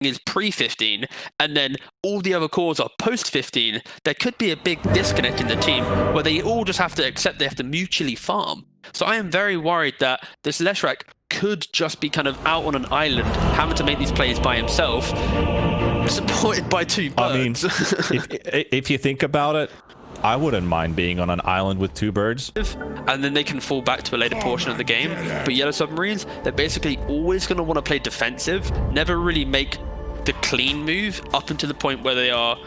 is pre-15 and then all the other cores are post-15, there could be a big disconnect in the team where they all just have to accept they have to mutually farm. So I am very worried that this Leshrac could just be kind of out on an island, having to make these plays by himself, supported by two birds. I mean, if you think about it, I wouldn't mind being on an island with two birds. And then they can fall back to a later portion of the game. But Yellow Submarines, they're basically always going to want to play defensive, never really make the clean move up until the point where they are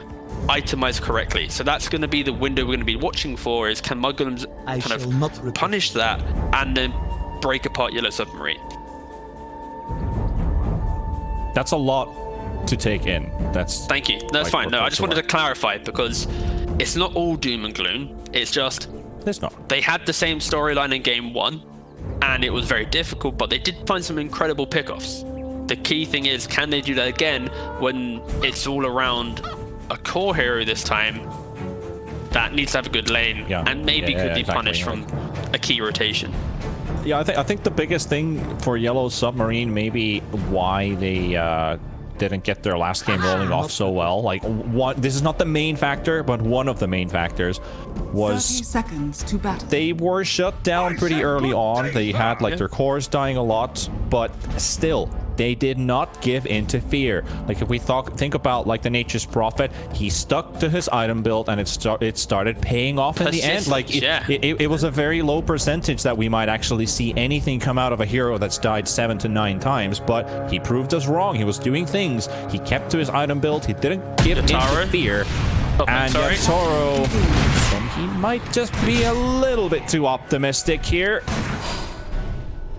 itemized correctly. So that's going to be the window we're going to be watching for, is can mudgolems kind of punish that and then break apart Yellow Submarine. That's a lot to take in. That's Thank you. That's fine. No, I just wanted to clarify, because it's not all doom and gloom. It's just it's not. They had the same storyline in game 1 and it was very difficult, but they did find some incredible pickoffs. The key thing is, can they do that again when it's all around a core hero this time that needs to have a good lane and maybe could be punished from a key rotation? Yeah, I think the biggest thing for Yellow Submarine, maybe why they didn't get their last game rolling off so well. Like, this is not the main factor, but one of the main factors was 30 seconds to battle. They were shut down pretty early on. They had like their cores dying a lot, but still they did not give in to fear. Like, if we think about like the Nature's Prophet, he stuck to his item build and it started paying off in the end. Like it was a very low percentage that we might actually see anything come out of a hero that's died 7 to 9 times, but he proved us wrong. He was doing things. He kept to his item build. He didn't give in to fear. And Yatoro, he might just be a little bit too optimistic here.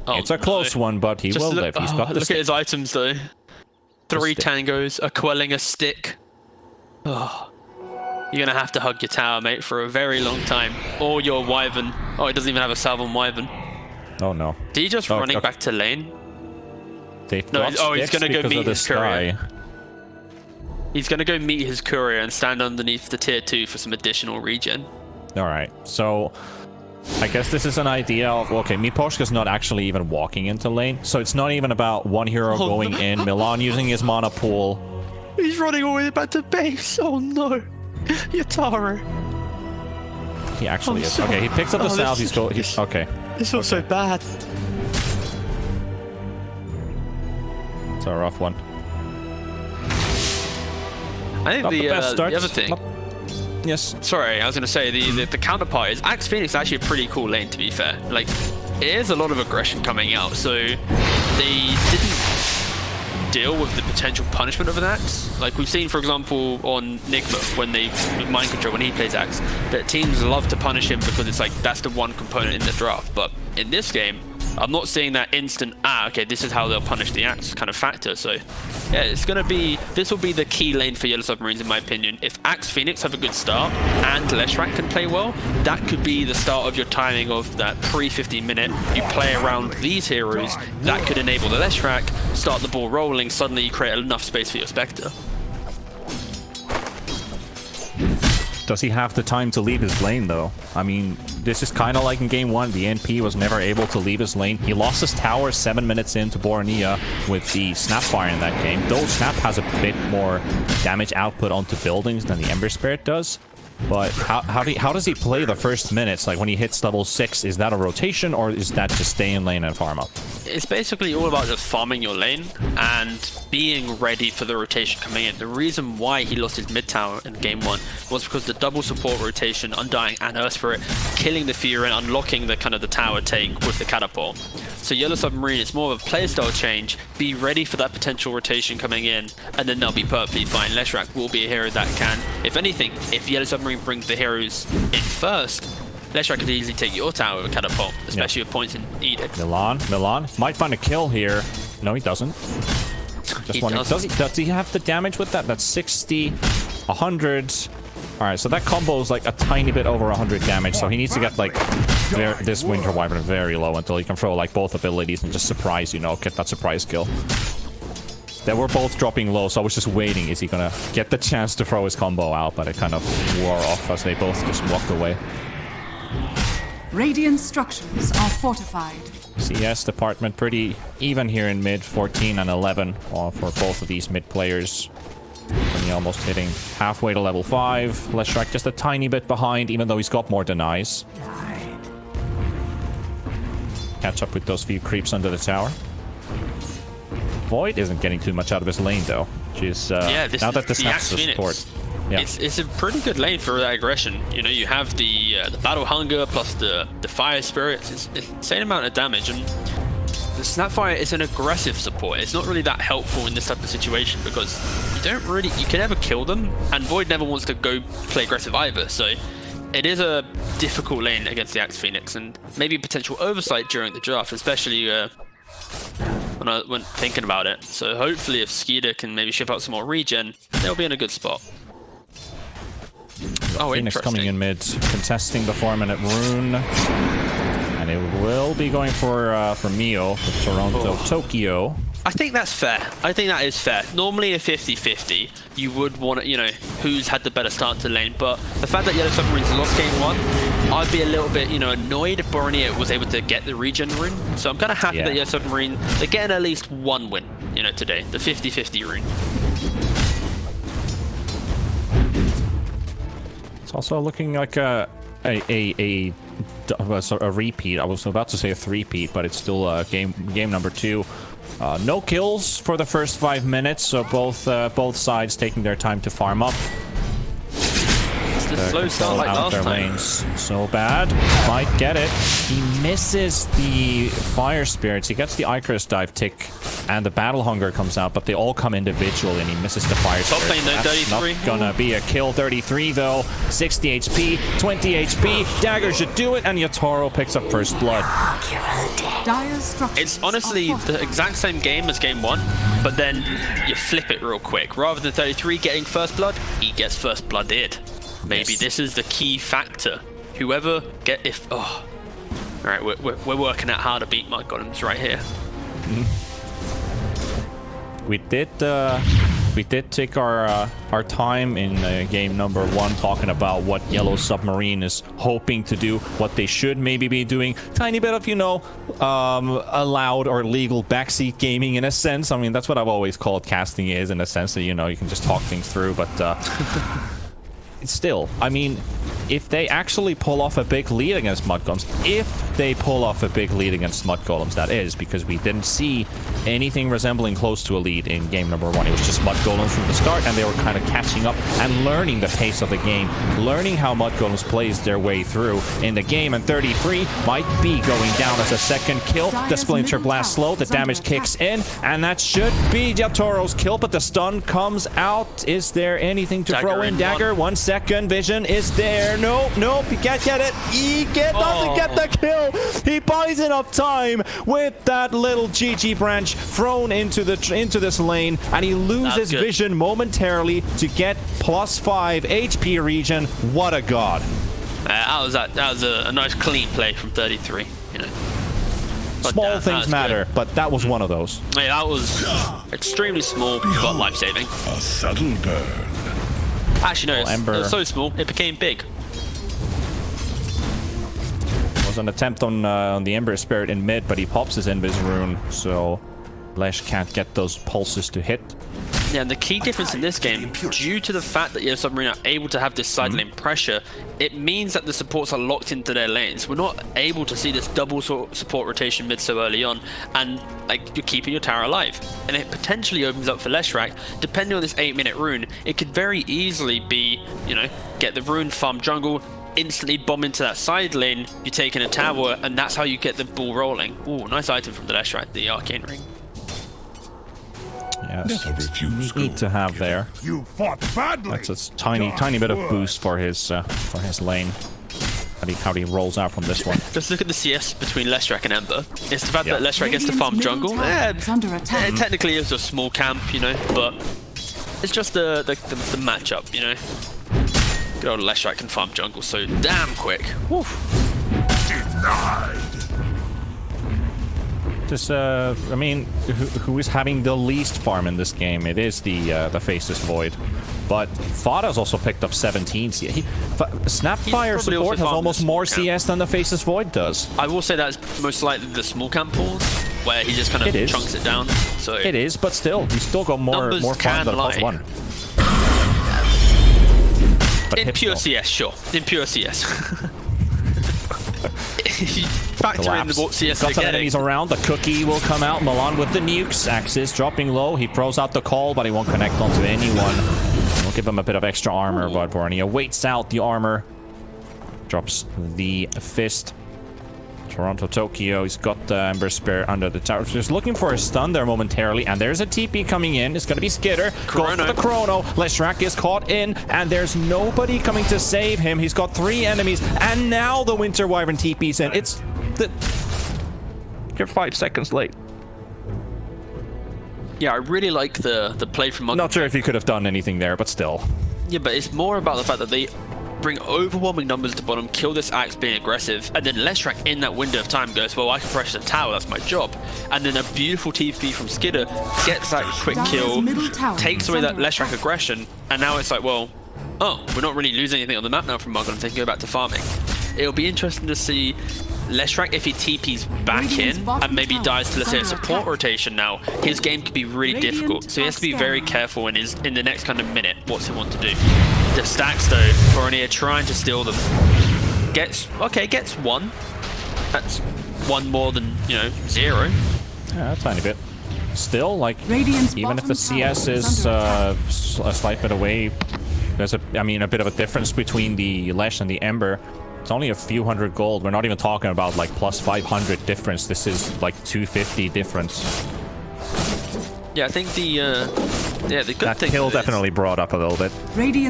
It's a close one, but he will live. He's got the look at his items, though. 3 tangos, a quelling, a stick. Oh, you're going to have to hug your tower, mate, for a very long time. Or your wyvern. Oh, he doesn't even have a Salvon wyvern. Oh, no. Did he just running back to lane? He's going to go meet his courier. He's going to go meet his courier and stand underneath the tier 2 for some additional regen. All right, so I guess this is an idea of, okay, Miposhka's not actually even walking into lane, so it's not even about one hero going in, Milan using his mana pool. He's running all the way back to base. Oh no, Yatoro. He actually is. Okay, he picks up the salve. He's okay. This was so bad. It's a rough one. I think the other thing. Yes. Sorry, I was going to say the counterpart is Axe Phoenix is actually a pretty cool lane, to be fair. Like, it is a lot of aggression coming out, so they didn't deal with the potential punishment of an Axe. Like we've seen, for example, on Nigma when they with Mind Control when he plays Axe, that teams love to punish him because it's like that's the one component in the draft. But in this game, I'm not seeing that instant, okay, this is how they'll punish the Axe kind of factor. So yeah, it's going to be, this will be the key lane for Yellow Submarines in my opinion. If Axe Phoenix have a good start and Leshrac can play well, that could be the start of your timing of that pre-15 minute. You play around these heroes, that could enable the Leshrac, start the ball rolling, suddenly you create enough space for your Spectre. Does he have the time to leave his lane, though? I mean, this is kind of like in Game 1. The NP was never able to leave his lane. He lost his tower 7 minutes into Bornea with the Snapfire in that game. Though Snap has a bit more damage output onto buildings than the Ember Spirit does. But how does he play the first minutes? Like, when he hits level 6, is that a rotation, or is that just stay in lane and farm up? It's basically all about just farming your lane and being ready for the rotation coming in. The reason why he lost his mid tower in game 1 was because the double support rotation, Undying and Earth Spirit, killing the Fury and unlocking the kind of the tower take with the catapult. So Yellow Submarine, it's more of a playstyle change. Be ready for that potential rotation coming in, and then they'll be perfectly fine. Leshrac will be a hero that can, if anything, if Yellow Submarine brings the heroes in first, Leshrac could easily take your tower with catapult, especially with points in Edict. Milan might find a kill here. No, he doesn't. Does he have the damage with that? That's 60, 100. All right, so that combo is like a tiny bit over 100 damage, so he needs to get like this Winter Wyvern very low until he can throw like both abilities and just surprise, you know, get that surprise kill. They were both dropping low, so I was just waiting. Is he gonna get the chance to throw his combo out? But it kind of wore off as they both just walked away. Radiant structures are fortified. CS department pretty even here in mid, 14 and 11 for both of these mid players. And almost hitting halfway to level 5. Leshrac just a tiny bit behind, even though he's got more denies. Catch up with those few creeps under the tower. Void isn't getting too much out of his lane though, which is now that this has the support. Yeah. It's a pretty good lane for that aggression. You know, you have the battle hunger plus the fire spirits. It's an insane amount of damage, and the Snapfire is an aggressive support. It's not really that helpful in this type of situation because you can never kill them, and Void never wants to go play aggressive either. So it is a difficult lane against the Axe Phoenix, and maybe potential oversight during the draft, especially when I went thinking about it. So hopefully, if Skeeter can maybe ship out some more regen, they'll be in a good spot. Oh, Phoenix coming in mid, contesting the 4-minute rune. And it will be going for Mio, for Toronto, Tokyo. I think that's fair. I think that is fair. Normally a 50-50, you would want to, you know, who's had the better start to lane. But the fact that Yellow Submarine's lost game 1, I'd be a little bit, you know, annoyed if Borneo was able to get the regen rune. So I'm kind of happy that Yellow Submarine, they're getting at least one win, you know, today. The 50-50 rune. It's also looking like a repeat. I was about to say a three-peat, but it's still game number 2. No kills for the first 5 minutes, so both sides taking their time to farm up. It's a slow start like last time. Lanes. So bad. Might get it. He misses the fire spirits. He gets the Icarus dive tick, and the battle hunger comes out, but they all come individually, and he misses the fire Top spirits. lane, That's 33. not gonna be a kill. 33 though. 60 HP, 20 HP. Dagger should do it, and Yatoro picks up first blood. It's honestly the exact same game as game 1, but then you flip it real quick. Rather than 33 getting first blood, he gets first blooded. Maybe this is the key factor. Whoever all right, we're working out how to beat mudgolems right here. We did take our time in game number 1 talking about what Yellow Submarine is hoping to do, what they should maybe be doing. Tiny bit of, you know, allowed or legal backseat gaming in a sense. I mean, that's what I've always called casting is, in a sense that, you know, you can just talk things through, but still, I mean, if they actually pull off a big lead against mudgolems, that is, because we didn't see anything resembling close to a lead in game number 1. It was just mudgolems from the start, and they were kind of catching up and learning the pace of the game, learning how mudgolems plays their way through in the game, and 33 might be going down as a second kill. The Splinter Blast slow, the damage kicks in, and that should be Yatoro's kill, but the stun comes out. Is there anything to throw in? Dagger, 1 second, vision is there. Nope, he can't get it. He doesn't get the kill. He buys enough time with that little GG branch thrown into this lane, and he loses vision momentarily to get +5 HP regen. What a god. That was a nice clean play from 33, you know. Small things matter, but that was one of those. Yeah, that was extremely small, but life-saving. A subtle burn. Actually, no, it was so small, it became big. Was an attempt on the Ember Spirit in mid, but he pops his Invis rune, so Lesh can't get those pulses to hit. Yeah, and the key difference in this game, due to the fact that Yellow Submarine are able to have this side lane pressure, it means that the supports are locked into their lanes. We're not able to see this double support rotation mid so early on, and like you're keeping your tower alive. And it potentially opens up for Leshrac. Depending on this 8-minute rune, it could very easily be, you know, get the rune, farm jungle, instantly bomb into that side lane, you're taking a tower, and that's how you get the ball rolling. Ooh, nice item from the Leshrac, the Arcane Ring. Yes, neat to have there. You fought badly. That's a tiny bit of boost for his lane. How he rolls out from this one. Just look at the CS between Leshrac and Ember. It's the fact that Leshrac gets to farm jungle. Technically it's a small camp, you know, but it's just the matchup, you know. Good old Leshrac can farm jungle so damn quick. Woof. Denied. Because, I mean, who is having the least farm in this game? It is the Faceless Void. But Fada's also picked up 17 CS. Snapfire support has almost more CS than the Faceless Void does. I will say that's most likely the small camp pause, where he just kind of chunks it down. So it is, but still, he's still got more farm than +1. But in pure CS, sure. In pure CS. If you factor in what CS got some enemies around, the cookie will come out. Milan with the nukes. Axis dropping low. He throws out the call, but he won't connect onto anyone. We'll give him a bit of extra armor, but Borneo waits out the armor. Drops the fist. Toronto, Tokyo, he's got the Ember Spear under the tower. Just looking for a stun there momentarily, and there's a TP coming in. It's going to be Skitter. Goes for the Chrono. Leshrac is caught in, and there's nobody coming to save him. He's got 3 enemies, and now the Winter Wyvern TP's in. It's the... You're 5 seconds late. Yeah, I really like the play from Muggolems. Not sure if he could have done anything there, but still. Yeah, but it's more about the fact that they bring overwhelming numbers to bottom, kill this Axe being aggressive, and then Leshrac in that window of time goes, well, I can pressure the tower, that's my job. And then a beautiful TP from Skidder gets that quick kill, takes away that Leshrac aggression, and now it's like, well, oh, we're not really losing anything on the map now from Muggolems, they can go back to farming. It'll be interesting to see Leshrac, if he TP's back in and maybe dies to, let's say, a support rotation now, his game could be really difficult. So he has to be very careful in the next kind of minute. What's he want to do? The stacks, though, Borneo trying to steal them. Gets 1. That's 1 more than, 0. Yeah, a tiny bit. Still, like, even if the CS is a slight bit away, there's a bit of a difference between the Lesh and the Ember. It's only a few hundred gold. We're not even talking about like plus 500 difference. This is like 250 difference. Yeah, I think the good that thing kill definitely brought up a little bit.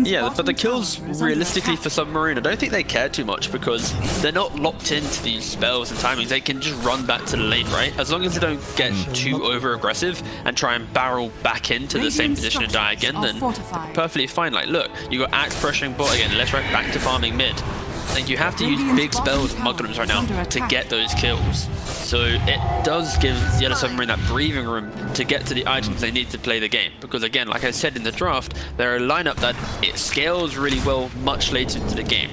Yeah, but the kills realistically for Submarine, I don't think they care too much because they're not locked into these spells and timings. They can just run back to the lane, right? As long as they don't get too over aggressive and try and barrel back into the same position and die again, then perfectly fine. Like, look, you got Axe pressuring bot again. Let's right back to farming mid. Like, you have to use big spells with Muggolems right now to get those kills. So it does give Yellow Submarine that breathing room to get to the items they need to play the game. Because again, like I said in the draft, they're a lineup that it scales really well much later into the game.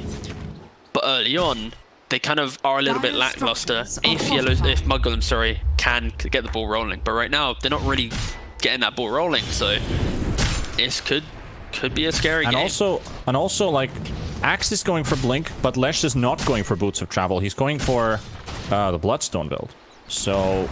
But early on, they kind of are a little bit lackluster if Muggolems, can get the ball rolling. But right now, they're not really getting that ball rolling. So it could be a scary game. And also, like, Axe is going for Blink, but Lesh is not going for Boots of Travel. He's going for the Bloodstone build. So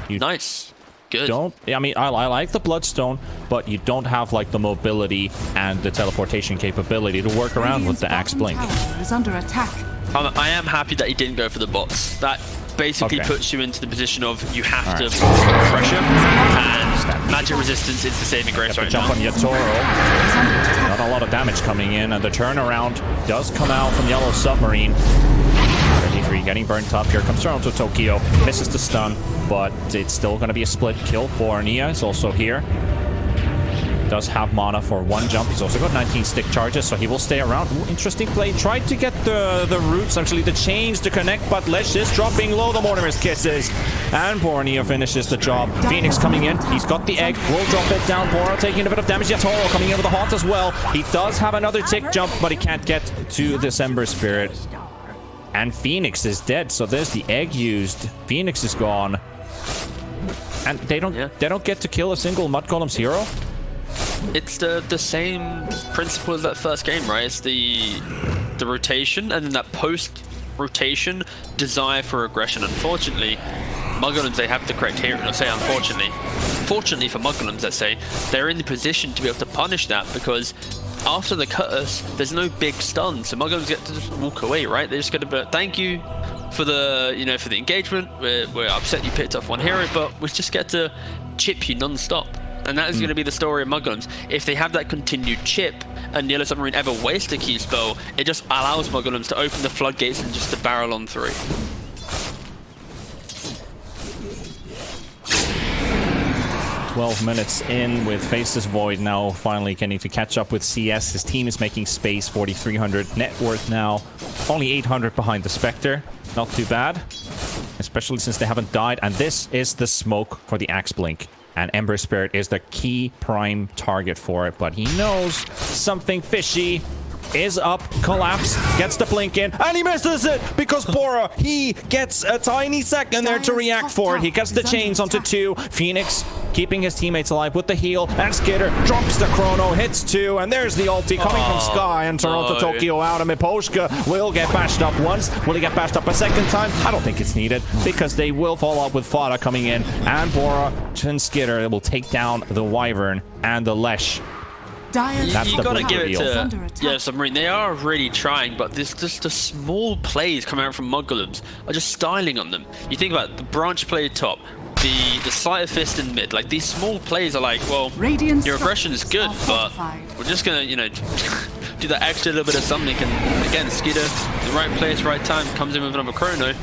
you Good. I like the Bloodstone, but you don't have like the mobility and the teleportation capability to work around with the Axe Blink. Is under attack. I am happy that he didn't go for the bots. That basically puts you into the position of you have to pressure, and magic resistance is the saving grace right now. Jump on Yatoro. Not a lot of damage coming in, and the turnaround does come out from Yellow Submarine. 33 getting burnt up. Here comes Toronto Tokyo. Misses the stun, but it's still going to be a split kill. Borneo is also here. Does have mana for 1 jump. He's also got 19 stick charges, so he will stay around. Ooh, interesting play. Tried to get the roots, actually the chains to connect, but Lesh is dropping low. The Mortimer's Kisses. And Borneo finishes the job. Phoenix coming in. He's got the egg. Will drop it down. Borneo taking a bit of damage. Yatoro coming in with a haunt as well. He does have another tick jump, but he can't get to this Ember Spirit. And Phoenix is dead, so there's the egg used. Phoenix is gone. And they don't get to kill a single Mudgolems hero. It's the same principle as that first game, right? It's the rotation and then that post-rotation desire for aggression. Unfortunately, Muggolems, they have the correct hero. I'll say unfortunately. Fortunately for Muggolems, let's say, they're in the position to be able to punish that because after the curse, there's no big stun, so Muggolems get to just walk away, right? They're just gonna be like, thank you for the for the engagement. We're upset you picked off 1 hero, but we just get to chip you non-stop. And that is going to be the story of Muggolems. If they have that continued chip and Yellow Submarine ever waste a key spell, it just allows Muggolems to open the floodgates and just to barrel on through. "12 minutes in with Faceless Void now finally getting to catch up with CS. His team is making space, 4,300 net worth now. Only 800 behind the Spectre. Not too bad. It's especially since they haven't died. And this is the smoke for the Axe Blink. And Ember Spirit is the key prime target for it. But he knows something fishy is up. Collapse, gets the blink in, and he misses it because Bora, he gets a tiny second there to react for it. He gets the chains onto 2. Phoenix keeping his teammates alive with the heal, and Skitter drops the chrono, hits 2, and there's the ulti coming from Sky, and Toronto Tokyo out, and Miposhka will get bashed up once. Will he get bashed up a second time? I don't think it's needed, because they will follow up with Fada coming in, and Bora and Skitter will take down the Wyvern and the Lesh. You gotta give it to YeS Submarine. They are really trying, but this just the small plays coming out from mudgolems are just styling on them. You think about the branch play top, the sleight of fist in mid. Like these small plays are like, well, your aggression is good, but we're just gonna, you know, do that extra little bit of something. And again, Skitter, the right place, right time, comes in with another chrono.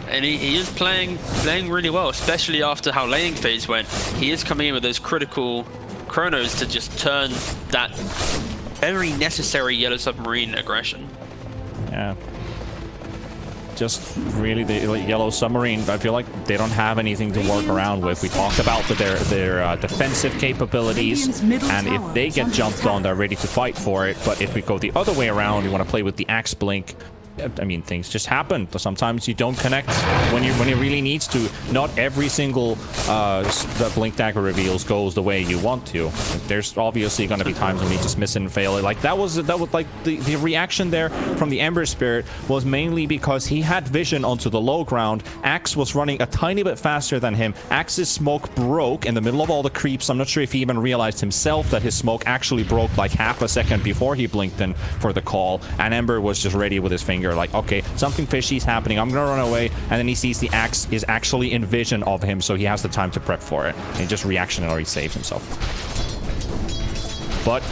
And he is playing really well, especially after how laning phase went. He is coming in with those critical chronos to just turn that very necessary Yellow Submarine aggression. Yeah. Just really, the Yellow Submarine, I feel like they don't have anything to work around with. We talked about their defensive capabilities, and if they get jumped on, they're ready to fight for it. But if we go the other way around, you want to play with the Axe Blink, I mean, things just happen. Sometimes you don't connect when it really needs to. Not every single the Blink Dagger reveals goes the way you want to. There's obviously going to be times when you just miss and fail. Like that was like the reaction there from the Ember Spirit was mainly because he had vision onto the low ground. Axe was running a tiny bit faster than him. Axe's smoke broke in the middle of all the creeps. I'm not sure if he even realized himself that his smoke actually broke like half a second before he blinked in for the call. And Ember was just ready with his finger. Like, okay, something fishy is happening. I'm gonna run away, and then he sees the Axe is actually in vision of him, so he has the time to prep for it. And he just reactionary saves himself. But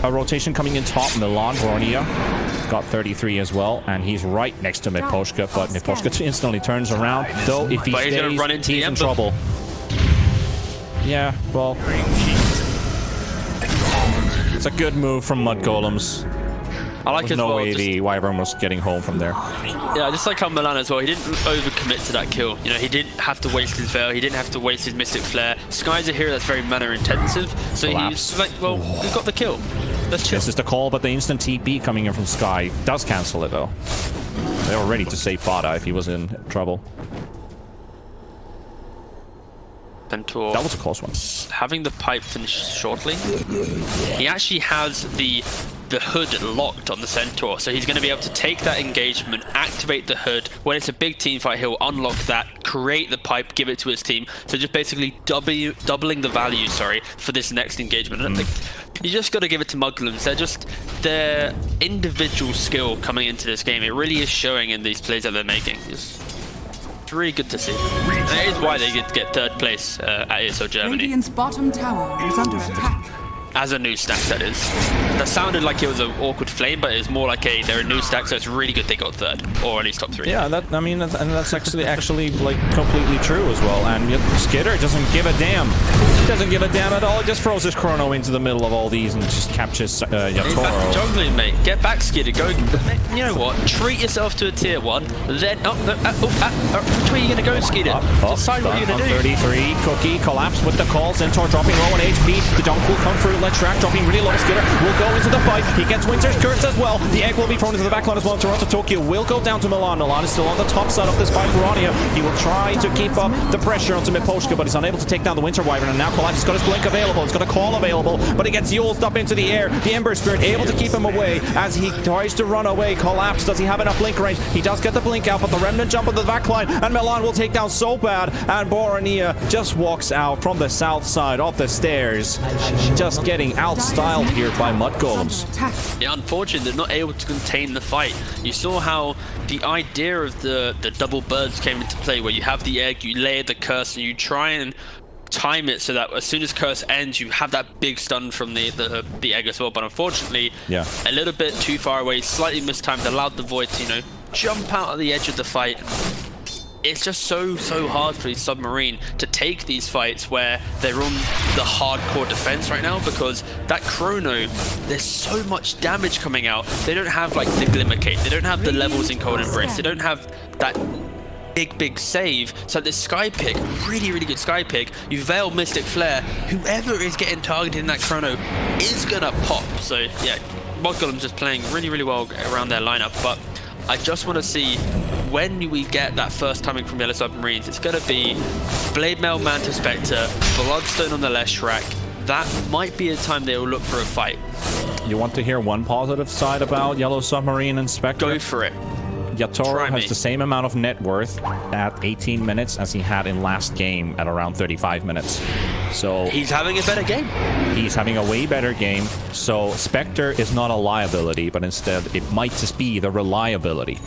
a rotation coming in top. Milan Vornia got 33 as well, and he's right next to Miposhka. But Miposhka instantly turns around. Though if he stays, he's in trouble. Yeah, well, it's a good move from mudgolems. I like There's as no well, way the Wyvern was getting home from there. Yeah, just like how Milan as well, he didn't overcommit to that kill. You know, he didn't have to waste his Veil, he didn't have to waste his Mystic Flare. Sky's a hero that's very mana intensive, so he's like, well, we've got the kill. Let's chill. This is the call, but the instant TP coming in from Sky does cancel it though. They were ready to save Fada if he was in trouble. Centaur, that was a close one. Having the pipe finished shortly, he actually has the hood locked on the Centaur, so he's going to be able to take that engagement, activate the hood. When it's a big team fight, he'll unlock that, create the pipe, give it to his team. So just basically doubling the value, for this next engagement. And you just got to give it to mudgolems. They're just their individual skill coming into this game. It really is showing in these plays that they're making. It's really good to see. And that is why they get third place at ESO Germany. Radiant's bottom tower is under attack. As a new stack, that is. That sounded like it was an awkward flame, but it's more like they're a new stack, so it's really good they got third, or at least top 3. Yeah, that's actually like completely true as well. And yet Skitter doesn't give a damn. He doesn't give a damn at all. He just throws his chrono into the middle of all these and just captures Yatoro. Juggling, mate. Get back, Skitter. Go. You know what? Treat yourself to a tier 1. Then which way are you gonna go, Skitter? Decide what you're gonna do. 33. Cookie collapse with the call. Centaur dropping low on HP. The dunk will come through. Let's track dropping really low. Skitter will go into the fight. He gets Winter's Curse as well. The egg will be thrown into the backline as well. Toronto Tokyo will go down to Milan. Milan is still on the top side of this fight. Verania, he will try to keep up the pressure onto Miposhka, but he's unable to take down the Winter Wyvern. And now Collapse has got his blink available. He's got a call available, but he gets Yuled up into the air. The Ember Spirit able to keep him away as he tries to run away. Collapse, does he have enough blink range? He does get the blink out, but the Remnant jump onto the backline, and Milan will take down so bad. And Borania just walks out from the south side of the stairs, just getting outstyled here by mudgolems. Yeah, unfortunately, they're not able to contain the fight. You saw how the idea of the double birds came into play, where you have the egg, you layer the curse, and you try and time it so that as soon as curse ends, you have that big stun from the egg as well. But unfortunately, a little bit too far away, slightly mistimed, allowed the void to, jump out of the edge of the fight. It's just so hard for these Submarine to take these fights where they're on the hardcore defense right now, because that chrono, there's so much damage coming out. They don't have like the Glimmercate, they don't have the levels in Cold Embrace, they don't have that big save. So this Sky pick, really good Sky pick. You Veil Mystic Flare. Whoever is getting targeted in that chrono is gonna pop. So yeah, mudgolems just playing really well around their lineup. But I just want to see when we get that first timing from Yellow Submarines. It's gonna be Blade Mail, Manta Spectre, Bloodstone on the Leshrac. That might be a time they will look for a fight. You want to hear one positive side about Yellow Submarine and Spectre? Go for it. Yatoro has the same amount of net worth at 18 minutes as he had in last game at around 35 minutes. So he's having a better game. He's having a way better game. So Spectre is not a liability, but instead it might just be the reliability.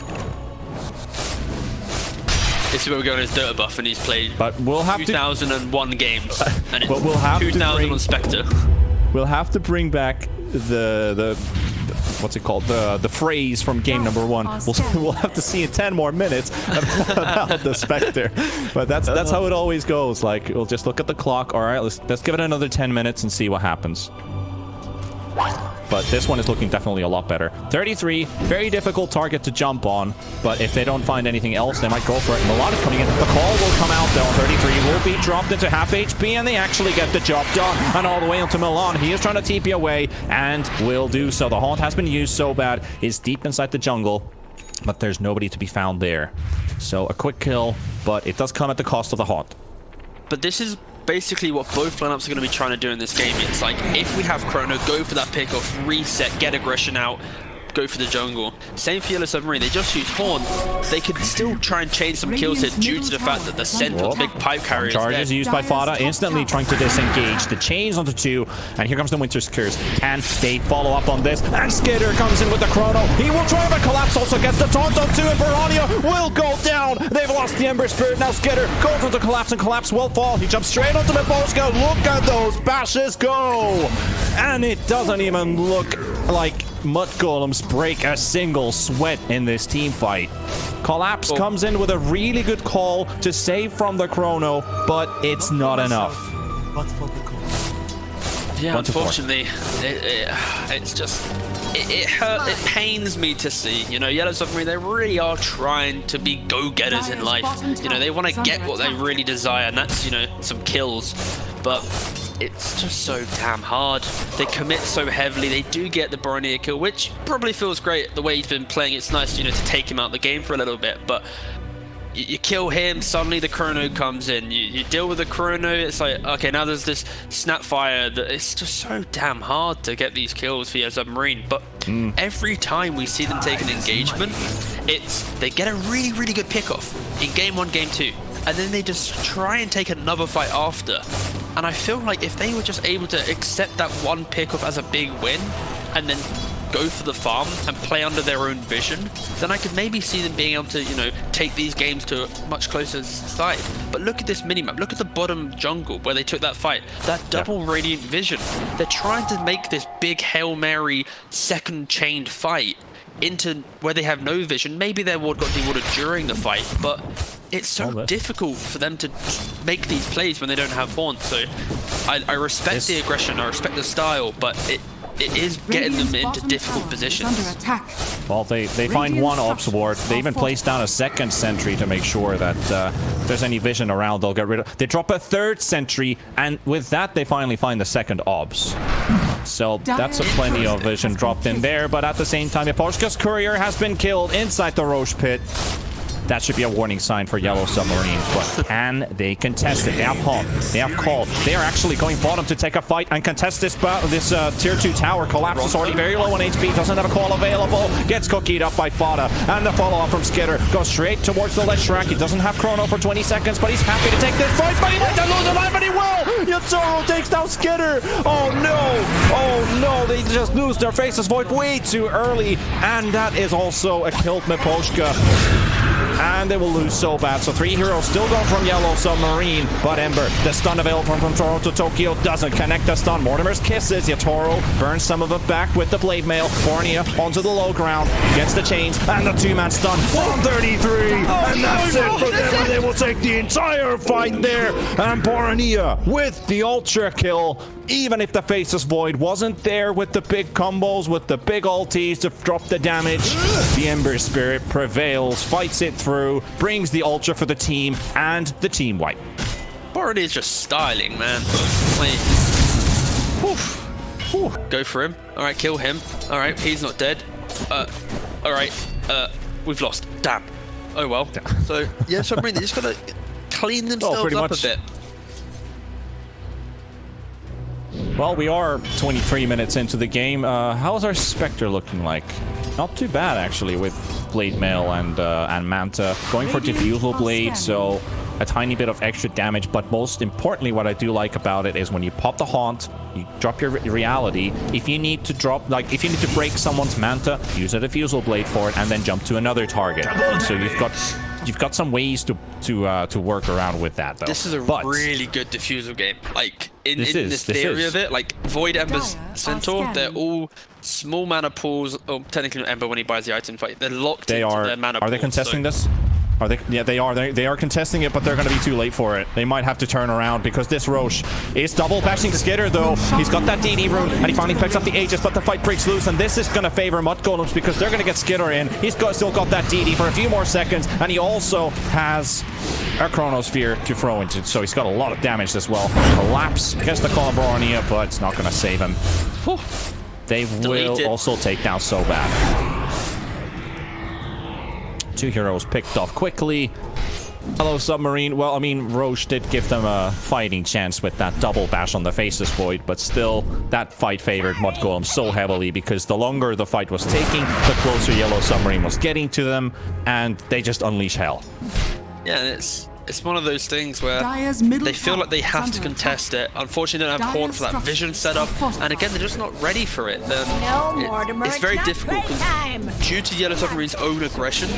This is where we're going his Dota buff, and he's played 2001 games. And it's we'll have 2000 on Spectre. We'll have to bring back the what's it called? The phrase from game number 1. We'll have to see in 10 more minutes about the Spectre. But that's how it always goes. Like, we'll just look at the clock. All right, let's give it another 10 minutes and see what happens. But this one is looking definitely a lot better. 33, very difficult target to jump on, but if they don't find anything else, they might go for it. Milan is coming in. The call will come out though. 33 will be dropped into half HP, and they actually get the job done. And all the way onto Milan. He is trying to TP away, and will do so. The haunt has been used so bad. It's deep inside the jungle, but there's nobody to be found there. So a quick kill, but it does come at the cost of the haunt. But this is basically what both lineups are going to be trying to do in this game. It's like, if we have Chrono, go for that pick off, reset, get aggression out, go for the jungle. Same for Yellow Submarine. They just use Horn. They could still try and chain some kills here due to the fact that the center of the big pipe carrier is Charges used by Fada, instantly trying to disengage. The chains onto 2, and here comes the Winter's Curse. Can they follow up on this? And Skitter comes in with the chrono. He will try, but Collapse also gets the taunt on 2, and Piranha will go down. They've lost the Ember Spirit. Now Skitter goes into Collapse, and Collapse will fall. He jumps straight onto Miposhka. Look at those bashes go! And it doesn't even look like mudgolems break a single sweat in this team fight. Collapse comes in with a really good call to save from the chrono, but it's not enough. Yeah, unfortunately, it's just it pains me to see. You know, Yellow Submarine, they really are trying to be go-getters in life. You know, they want to get what they really desire, and that's, you know, some kills. But it's just so damn hard. They commit so heavily. They do get the Borneo kill, which probably feels great the way he's been playing. It's nice, you know, to take him out of the game for a little bit, but you kill him, suddenly the chrono comes in. You deal with the chrono, it's like, okay, now there's this Snapfire. That it's just so damn hard to get these kills for your Submarine. But every time we see them take an engagement, they get a really good pickoff in game 1, game 2, and then they just try and take another fight after. And I feel like if they were just able to accept that one pickoff as a big win, and then go for the farm and play under their own vision, then I could maybe see them being able to, you know, take these games to a much closer side. But look at this minimap. Look at the bottom jungle where they took that fight. That double Radiant Vision. They're trying to make this big Hail Mary second chained fight into where they have no vision. Maybe their ward got dewarded during the fight, but it's so difficult for them to make these plays when they don't have Horn. So I respect the aggression, I respect the style, but it is getting them into difficult positions. Well, they find one Ops ward. They even place down a second sentry to make sure that if there's any vision around, they'll get rid of. They drop a third sentry, and with that, they finally find the second Ops. So that's a plenty of vision dropped in there, but at the same time, Miposhka's courier has been killed inside the Roche pit. That should be a warning sign for Yellow Submarine, but can they contest it? They have Haunt, they have Call. They are actually going bottom to take a fight and contest this tier 2 tower. Collapse is already very low on HP, doesn't have a call available, gets cookied up by Fada, and the follow-up from Skitter goes straight towards the Leshrac. He doesn't have chrono for 20 seconds, but he's happy to take this fight, but he might lose the life, and he will! Yatoro takes down Skitter! Oh no, they just lose their faces void way too early, and that is also a killed Miposhka. And they will lose so bad. So 3 heroes still going from Yellow Submarine. But Ember, the stun available from Toronto Tokyo doesn't connect the stun. Mortimer's kisses. Yatoro burns some of it back with the Blade Mail. Borneo onto the low ground. Gets the chains. And the 2-man stun. 133. And that's it for them. And they will take the entire fight there. And Borneo with the ultra kill. even if the Faceless Void wasn't there with the big combos, with the big ultis to drop the damage, the Ember Spirit prevails, fights it through, brings the Ultra for the team, and the team wipe. Boron is just styling, man. Like, go for him. All right, kill him. All right, he's not dead. All right, we've lost. Damn. Oh well. So yeah, Submarine, they just gotta clean themselves up a bit. Well, we are 23 minutes into the game. How's our Spectre looking like? Not too bad, actually, with Blade Mail and Manta. Going for Diffusal Blade, so a tiny bit of extra damage. But most importantly, what I do like about it is when you pop the Haunt, you drop your Reality. If you need to drop, like, if you need to break someone's Manta, use a Diffusal Blade for it, and then jump to another target. So you've got some ways to work around with that, though. This is a really good diffusal game. Like in this theory of it, like Void, Ember's, Centaur, they're all small mana pools. Oh, technically Ember when he buys the item fight, they're locked into their mana pools. Are they contesting this? Are they? Yeah, they are. They are contesting it, but they're going to be too late for it. They might have to turn around because this Roche is double bashing Skitter, though. He's got that DD rune, and he finally picks up the Aegis, but the fight breaks loose, and this is going to favor Mudgolems because they're going to get Skitter in. He's still got that DD for a few more seconds, and he also has a Chronosphere to throw into, so he's got a lot of damage as well. Collapse against the Columborania, but it's not going to save him. Whew. They will also take down so bad. Two heroes picked off quickly. Hello, Submarine. Well, I mean, Roche did give them a fighting chance with that double bash on the Faceless Void, but still, that fight favored Mudgolem so heavily because the longer the fight was taking, the closer Yellow Submarine was getting to them, and they just unleash hell. Yeah, and it's one of those things where they feel like they have to contest it. Unfortunately, they don't have Haunt for that vision setup, and again, they're just not ready for it. It's very difficult because due to Yellow Submarine's own aggression,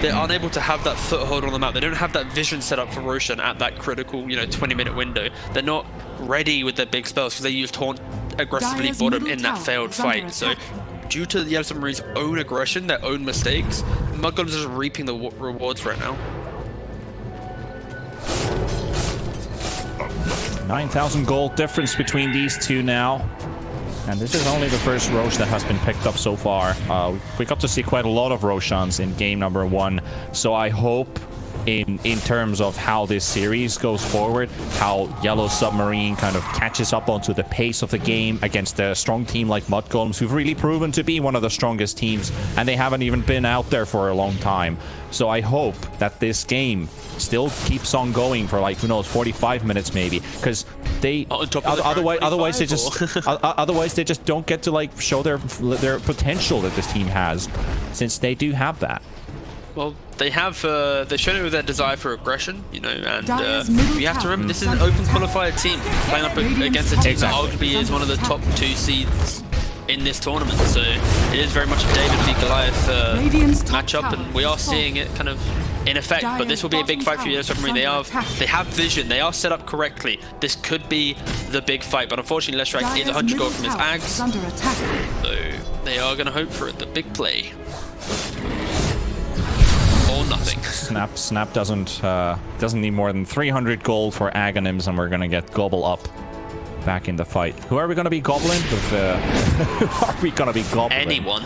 they're unable to have that foothold on the map. They don't have that vision set up for Roshan at that critical, 20-minute window. They're not ready with their big spells because they used Haunt aggressively bottom in that failed fight. So due to the Yellow Submarine's own aggression, their own mistakes, Mudgolems is reaping the rewards right now. 9,000 gold difference between these two now. And this is only the first Roche that has been picked up so far. We got to see quite a lot of Roshans in game number 1. So I hope in terms of how this series goes forward, how Yellow Submarine kind of catches up onto the pace of the game against a strong team like Mudgolems, who've really proven to be one of the strongest teams, and they haven't even been out there for a long time. So I hope that this game still keeps on going for, like, who knows, 45 minutes maybe, because they otherwise they just don't get to, like, show their potential that this team has, since they do have that. Well, they have, they've shown it with their desire for aggression, and you have to remember this is an open qualified team playing up against a team that arguably is one of the top 2 seeds in this tournament. So it is very much a David v Goliath matchup, and we are seeing it kind of in effect. But this will be a big fight for YeS Submarine. They have vision. They are set up correctly. This could be the big fight, but unfortunately, Leshrac needs 100 gold from his Ags. So they are going to hope for it. The big play. Or nothing. Snap doesn't need more than 300 gold for Aghanim's, and we're gonna get Gobble up back in the fight. Who are we gonna be gobbling? Who are we gonna be gobbling? Anyone,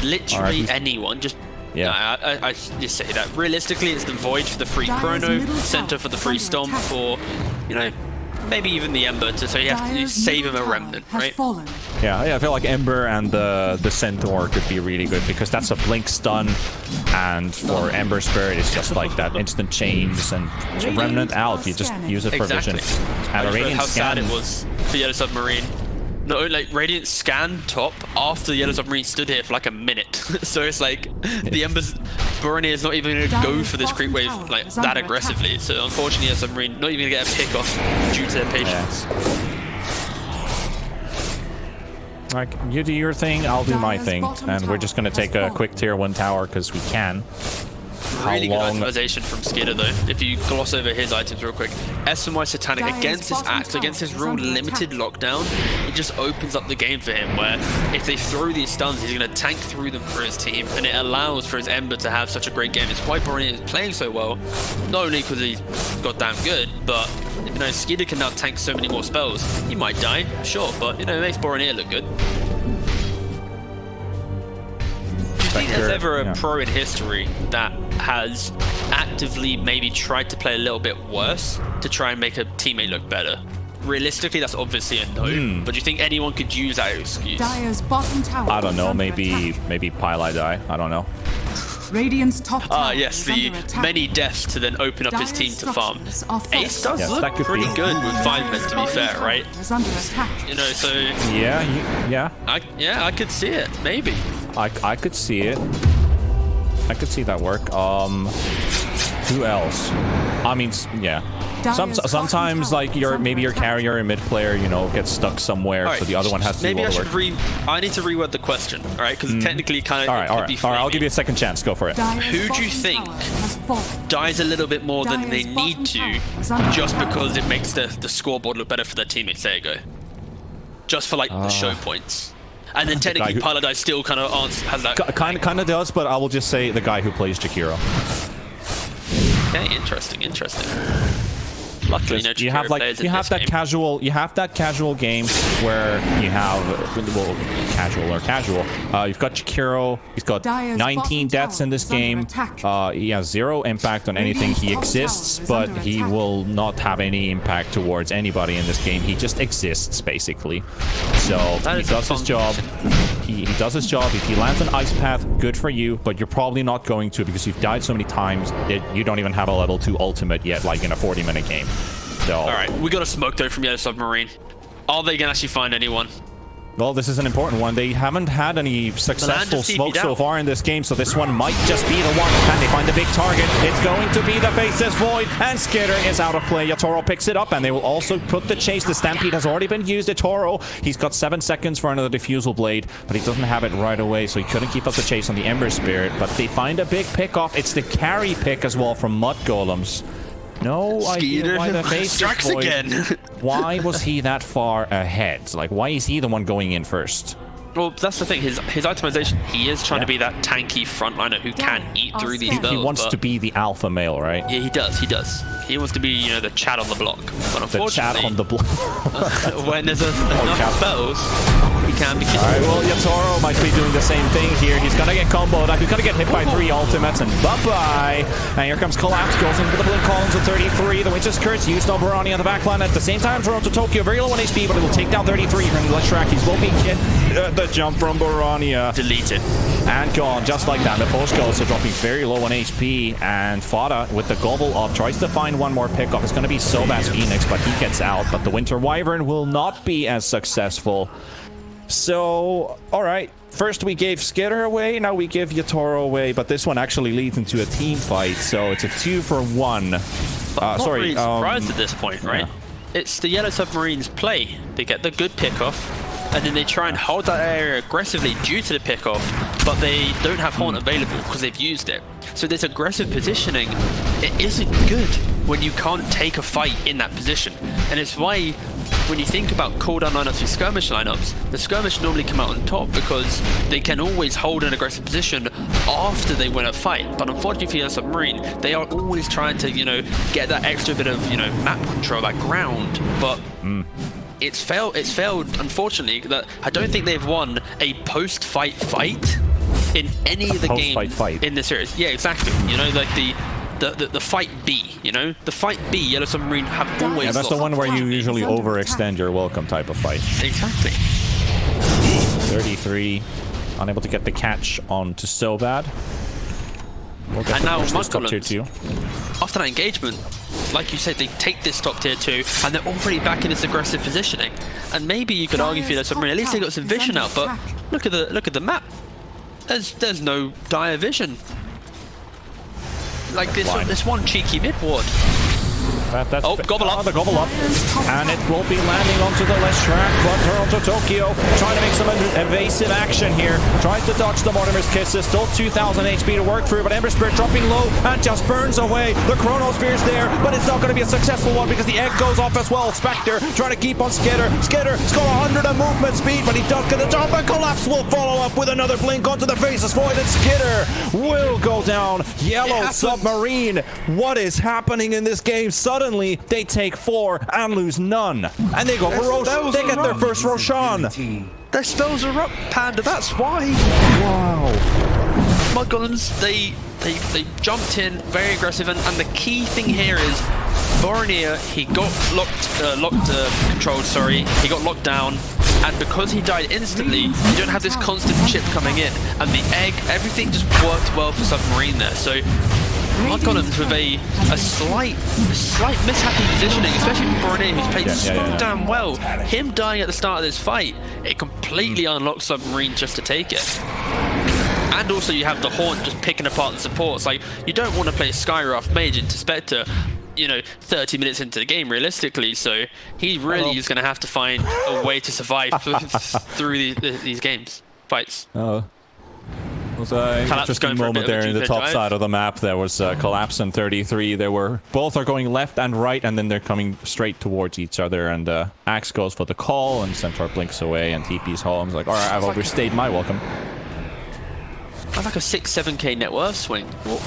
literally anyone. Just I just say that. Realistically, it's the Void for the free Chrono, Center for the free Stomp, or maybe even the Ember, so you have to save him a remnant, right? Yeah, I feel like Ember and the Centaur could be really good because that's a blink stun, and for Ember Spirit, it's just like that instant chains, and a remnant out, you just use it for vision. And a Radiant how Scan. sad it was for Yellow Submarine. No, like Radiant Scan top after the Yellow Submarine stood here for like a minute. So it's like the Ember's Burnie is not even going to go for this creep wave like that aggressively. So unfortunately, Yellow Submarine not even going to get a pick off due to their patience. Like, you do your thing, I'll do my thing, and we're just going to take a quick tier 1 tower because we can. Really good itemization from Skidder though. If you gloss over his items real quick, SMY Satanic against his Axe, against his real limited lockdown, he just opens up the game for him, where if they throw these stuns, he's going to tank through them for his team, and it allows for his Ember to have such a great game. It's why Boromir is playing so well, not only because he's goddamn good, but you know, Skeeter can now tank so many more spells. He might die, sure, but you know, it makes Boromir look good. Do you think there's ever a pro in history that has actively maybe tried to play a little bit worse to try and make a teammate look better? Realistically, that's obviously a no, but do you think anyone could use that excuse? Dire's bottom tower I don't know, is under maybe attack. Pylai die. I don't know. Radiant's top tower Yes, is the under attack. many deaths to then open up his Dire's team to farm. structures are Ace fortified. does Yes, look that could pretty be. good with 5 men, to be fair, right? Is under attack. You know, so Yeah. I could see it, maybe. I could see it. I could see that work. Who else? I mean, yeah. Sometimes like maybe your carrier and mid player, you know, gets stuck somewhere, so the other one has to do maybe all I the should work. I need to reword the question, all right? Because technically, kind of. All right. I'll give you a second chance. Go for it. Dire's Who do you bottom think tower has fallen. dies a little bit more than they Dire's need bottom to, tower is under just attack. because it makes the scoreboard look better for their teammates? There you go. Just for like the show points. And then technically, who- Paladin still kind of has that. Kind of does, but I will just say the guy who plays Jakiro. Okay, interesting. Luckily, no You have Jakiro like players you in have this that game. casual game where you have casual. You've got Jakiro. He's got Dire's 19 bottom deaths in tower this is under game. attack. He has 0 impact on anything. Radiant's He top exists, tower is but under he attack. will not have any impact towards anybody in this game. He just exists basically. So That he is a does his fun job. He does his job. If he lands an ice path, good for you, but you're probably not going to because you've died so many times that you don't even have a level 2 ultimate yet, like in a 40-minute game. So, All right, we got a smoke though from YeS Submarine. Are they gonna actually find anyone? well, this is an important one. They haven't had any successful just smoke TP'd so out. far in this game, so this one might just be the one. And they find the big target. It's going to be the Faceless Void, and Skitter is out of play. Yatoro picks it up, and they will also put the chase. The Stampede has already been used. Yatoro, he's got 7 seconds for another Diffusal Blade, but he doesn't have it right away, so he couldn't keep up the chase on the Ember Spirit. But they find a big pick off. It's the carry pick as well from Mudgolems. No idea why the Faceless strikes Void. again. Why was he that far ahead? Like, why is he the one going in first? Well, that's the thing. His itemization, he is trying to be that tanky frontliner who can eat through these spells. He wants but to be the alpha male, right? Yeah, he does. He wants to be, you know, the chat on the block. But The chat on the block. when there's enough chat. spells, he can be killed. Alright, well, Yatoro might be doing the same thing here. He's gonna get comboed up. He's gonna get hit by 3 ultimates, and bye-bye. And here comes Collapse, goes into the blink columns at 33. The Witch's Curse used on Barani on the backline. At the same time, Toronto Tokyo, very low on HP, but it will take down 33 from the track. He's won't be get the jump from Barania. Deleted. And gone, just like that. The post goes, so dropping very low on HP, and Fada with the gobble up tries to find one more pickoff. It's going to be Sobas Phoenix, but he gets out. But the Winter Wyvern will not be as successful. So, all right. First we gave Skitter away, now we give Yatoro away, but this one actually leads into a team fight, so it's a 2-for-1. I'm not really surprised at this point, right? Yeah. It's the Yellow Submarine's play. They get the good pickoff, and then they try and hold that area aggressively due to the pickoff, but they don't have Haunt available because they've used it. So this aggressive positioning, it isn't good when you can't take a fight in that position. And it's why when you think about cooldown lineups and skirmish lineups, the skirmish normally come out on top because they can always hold an aggressive position after they win a fight. But unfortunately for the Submarine, they are always trying to, you know, get that extra bit of, you know, map control, that ground. But it's failed, unfortunately. That I don't think they've won a post-fight fight in any of the games fight. in the series. Yeah, exactly. You know, like the fight B, you know? The fight B, Yellow Submarine have always Yeah, that's the lost. one where you usually overextend your welcome type of fight. Exactly. 33, unable to get the catch onto Sobad. We'll get And the now push this top tier Mudgolems. 2. After that engagement, like you said, they take this top tier 2, and they're already back in this aggressive positioning. And maybe you could argue for Yellow Submarine, at least they got some vision out, but look at the map. There's no dire vision. Like this one cheeky mid ward. That's Oh, gobble up. the gobble up. And it will be landing onto the left track, but Toronto Tokyo trying to make some evasive action here. Tries to dodge the Mortimer's Kisses. Still 2,000 HP to work through, but Ember Spirit dropping low and just burns away. The Chronosphere's there, but it's not going to be a successful one because the egg goes off as well. Spectre trying to keep on Skitter. Skitter's got 100 of movement speed, but he does get the jump, and Collapse will follow up with another blink onto the Faceless Void, and Skitter will go down. Yellow Submarine. What is happening in this game? Suddenly, they take 4 and lose none. And they go for Roshan. They get their first Roshan. Their spells are up, Panda, that's why. Wow. Mudgolems, they jumped in very aggressive, and the key thing here is Boromir, he got controlled, sorry, he got locked down, and because he died instantly, you don't have this constant chip coming in, and the egg, everything just worked well for Submarine there, so Mudgolems with a slight mishappy positioning, especially for Boromir, who's played so damn well. Him dying at the start of this fight, it completely unlocked Submarine just to take it. And also you have the Haunt just picking apart the supports. Like, you don't want to play Skyraft Mage into Spectre, you know, 30 minutes into the game realistically, so he really is going to have to find a way to survive through these fights. It was an interesting moment there in the top side of the map. There was Collapse and 33. Both are going left and right, and then they're coming straight towards each other, and Axe goes for the call, and Centaur blinks away, and TP's home. He's like, alright, I've overstayed my welcome. That's like a 6-7k net worth swing. Whoa.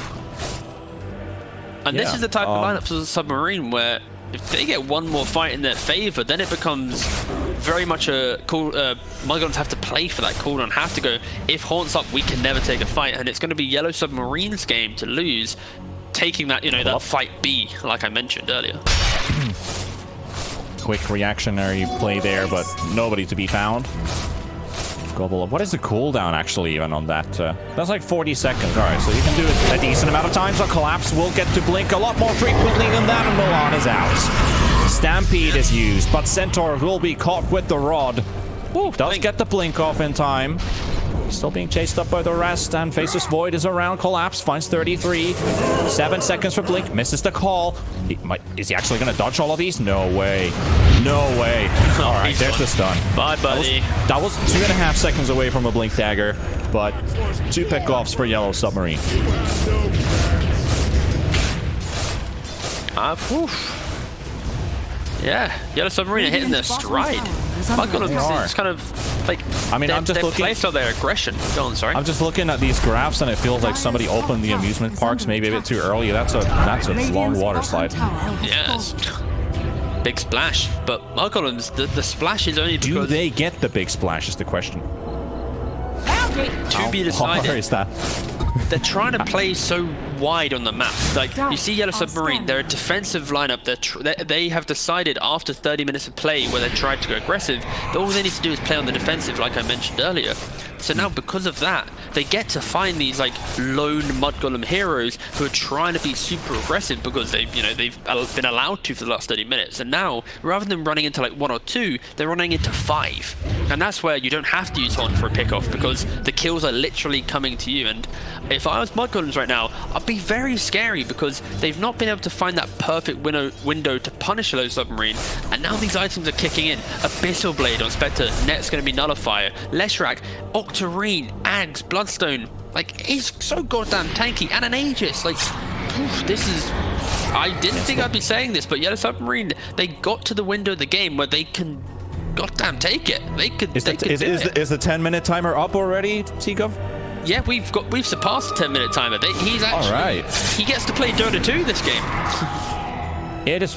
And this is the type of lineup for the Submarine where if they get one more fight in their favor, then it becomes very much a cool. Mudgolems have to play for that cooldown, have to go, if Haunt's up, we can never take a fight, and it's going to be Yellow Submarine's game to lose, taking that, you know, that fight B, like I mentioned earlier. Quick reactionary play there, but nobody to be found. Gobble up. What is the cooldown actually even on that? That's like 40 seconds. Alright, so you can do it a decent amount of times. So Collapse will get to blink a lot more frequently than that, and Milan is out. Stampede is used, but Centaur will be caught with the rod. Ooh, does get the blink off in time. Still being chased up by the rest, and Faceless Void is around Collapse, finds 33. 7 seconds for blink, misses the call. Is he actually going to dodge all of these? No way. No way. All right, there's the stun. Bye, buddy. That was 2.5 seconds away from a blink dagger, but 2 pickoffs for Yellow Submarine. Yeah, Yellow Submarine are hitting their stride. Mudgolems is kind of like, I mean, I'm just looking placed on their aggression. Go on, sorry. I'm just looking at these graphs, and it feels like somebody opened the amusement parks maybe a bit too early. That's a long water slide. Yes. Big splash, but Mudgolems, the splash is only because... Do they get the big splash is the question. To be decided. Where is that? They're trying to play so wide on the map. Like, you see Yellow Submarine, they're a defensive lineup. They have decided after 30 minutes of play where they tried to go aggressive, that all they need to do is play on the defensive, like I mentioned earlier. So now, because of that, they get to find these like lone Mudgolem heroes who are trying to be super aggressive because they've been allowed to for the last 30 minutes. And now, rather than running into like 1 or 2, they're running into 5. And that's where you don't have to use Haunt for a pickoff because the kills are literally coming to you. And if I was Mudgolems right now, I'd be very scary because they've not been able to find that perfect window to punish Yellow Submarine. And now these items are kicking in. Abyssal Blade on Spectre, Net's going to be Nullifier, Leshrac, Octarine, Ags, Bloodstone. Like, he's so goddamn tanky, and an Aegis. Like, this is... I didn't think I'd be saying this, but Yellow Submarine, they got to the window of the game where they can goddamn take it. They could. Is the 10-minute timer up already, Seagov? Yeah, we've surpassed the 10-minute timer. He's actually... All right. He gets to play Dota 2 this game. It has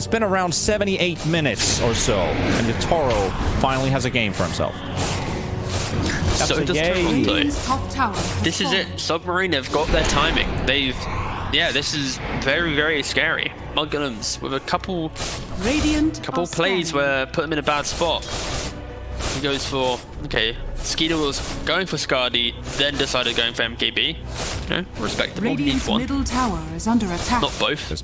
been around 78 minutes or so, and Yatoro finally has a game for himself. So does Toronto. This is it. Submarine have got their timing. This is very, very scary. Mudgolems with a couple plays where put them in a bad spot. He goes for, Skeeter was going for Skadi, then decided going for MKB. Respectable. Radiant's middle tower is under attack. Not both.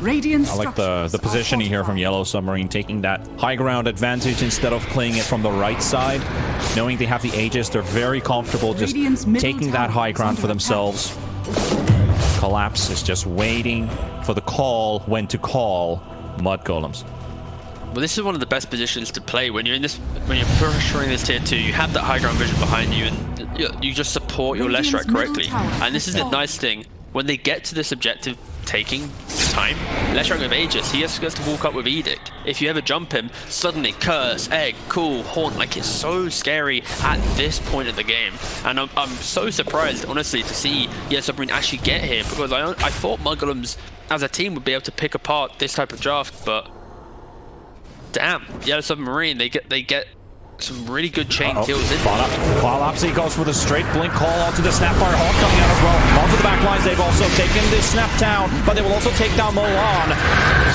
I like the positioning here from Yellow Submarine, taking that high ground advantage instead of playing it from the right side. Knowing they have the Aegis, they're very comfortable just taking that high ground for themselves. Collapse is just waiting for the call when to call mudgolems. Well, this is one of the best positions to play when you're in this, when you're pressuring this tier 2. You have that high ground vision behind you, and you just support your Leshrac correctly. And this is the nice thing: when they get to this objective taking time, Leshrac with Aegis, he has to walk up with Edict. If you ever jump him, suddenly Curse, Egg, Cool, Haunt, like it's so scary at this point of the game. And I'm so surprised, honestly, to see YeS Submarine actually get here, because I thought mudgolems as a team would be able to pick apart this type of draft, but damn, YeS Submarine, they get some really good chain kills in. Collapse, he goes for the straight blink call onto the Snapfire Hawk coming out as well. Onto the back lines, they've also taken this Snap down, but they will also take down Milan.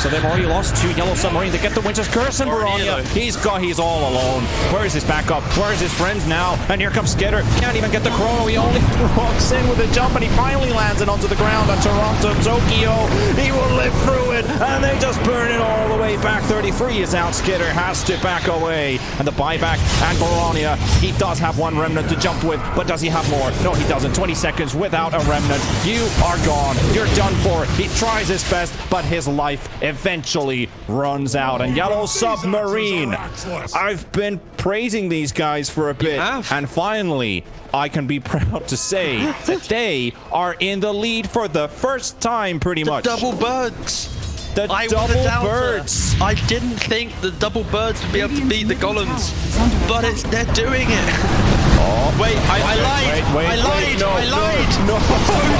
So they've already lost to YeS Submarine. They get the Winter's Curse and Baronia. He's all alone. Where is his backup? Where is his friends now? And here comes Skitter. Can't even get the chrono. He only walks in with a jump, and he finally lands it onto the ground at Toronto, Tokyo. He will live through it, and they just burn it all the way back. 33 is out. Skitter has to back away, and the buyback. And Baronia, he does have one remnant to jump with, but does he have more? No, he doesn't. 20 seconds without a remnant. You are gone. You're done for. He tries his best, but his life eventually runs out. And YeS Submarine, I've been praising these guys for a bit, and finally, I can be proud to say that they are in the lead for the first time, pretty much. Double birds. The double birds. I didn't think the double birds would be able to beat the golems, but they're doing it. Oh, wait, I lied. I lied. No,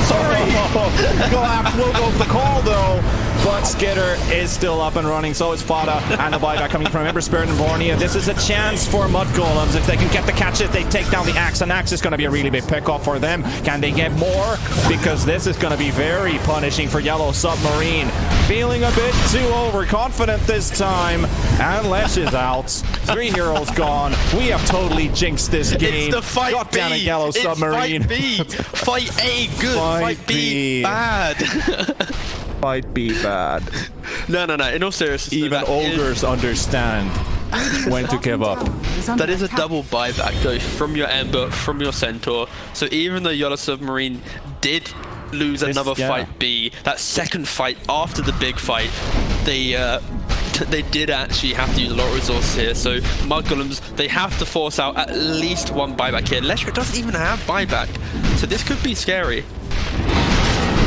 sorry. Collapse will go for the call though, but Skitter is still up and running. So is Fada, and the buyback coming from Ember Spirit and Borneo. This is a chance for mudgolems. If they can get the catches, they take down the Axe, and Axe is going to be a really big pickoff for them. Can they get more? Because this is going to be very punishing for YeS Submarine. Feeling a bit too overconfident this time, and Lesh is out. 3 heroes gone. We have totally jinxed this game. It's the fight Got B. down at YeS Submarine. Fight B. Fight A good. Fight B bad. Fight B bad. No. In all seriousness, even ogres understand when to give up. That is a double buyback though, from your Ember, from your Centaur. So even though YeS Submarine did lose another fight B, that second fight after the big fight, they did actually have to use a lot of resources here. So mudgolems, they have to force out at least one buyback here. Leshrac doesn't even have buyback, so this could be scary.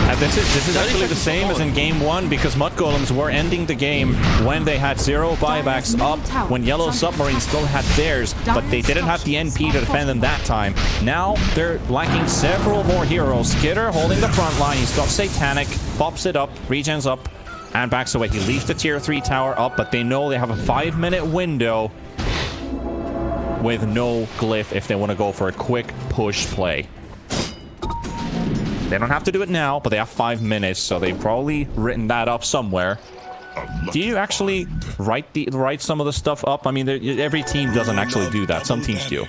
And this is actually the same as in game 1, because mudgolems were ending the game when they had 0 buybacks up, when YeS Submarine still had theirs, but they didn't have the NP to defend them that time. Now they're lacking several more heroes. Skitter holding the front line. He's got Satanic, pops it up, regens up, and backs away. He leaves the tier 3 tower up, but they know they have a 5-minute window with no glyph if they want to go for a quick push play. They don't have to do it now, but they have 5 minutes, so they've probably written that up somewhere. Do you actually write some of the stuff up? I mean, every team doesn't actually do that. Some teams do.